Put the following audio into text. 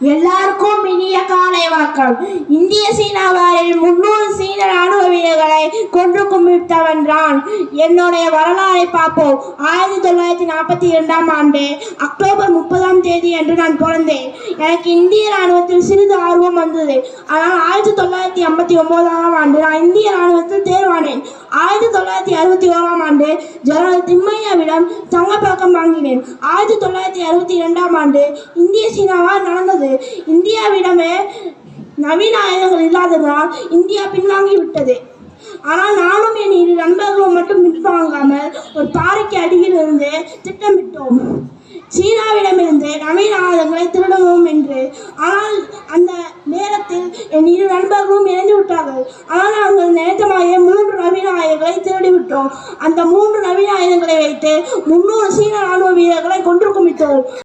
எல்லாருக்கும் இனிய காலை வணக்கம். இந்திய சீனா வாரில் 300 சீன ராணுவ வீரர்களை கொன்று குவித்தவன் நான். என்னுடைய வரலாறை பார்ப்போம். 1942ஆம் ஆண்டு அக்டோபர் 30ஆம் தேதி அன்று நான் பிறந்தேன். எனக்கு இந்திய ராணுவத்தில் சிறிது ஆர்வம் வந்தது. ஆனால் 1959ஆம் ஆண்டு நான் இந்திய ராணுவத்தில் தேர்வானேன். 1961ஆம் ஆண்டு ஜெனரல் திம்மையாவிடம் தங்கப்பதக்கம் வாங்கினேன். 1962ஆம் ஆண்டு இந்திய சீனாவால் நடந்தது. இந்தியாவிடமே நவீன ஆயுதங்கள் இல்லாததால் இந்தியா பின்வாங்கிவிட்டது. ஆனால் நானும் என் 2 நண்பர்களும் மட்டும் பின்வாங்காமல் ஒரு பாறைக்கு அடியில் இருந்து திட்டமிட்டோம், சீனாவிடமிருந்து நவீன ஆயுதங்களை திருடுவோம் என்று. ஆனால் அந்த நேரத்தில் என் 2 நண்பர்களும் இணைந்து விட்டார்கள். ஆனால் நாங்கள் நினைத்தமாயே 3 நவீன ஆயுதங்களை திருடிவிட்டோம். அந்த 3 நவீன ஆயுதங்களை வைத்து 300 சீன ராணுவ வீரர்களை கொன்று குவித்தோம்.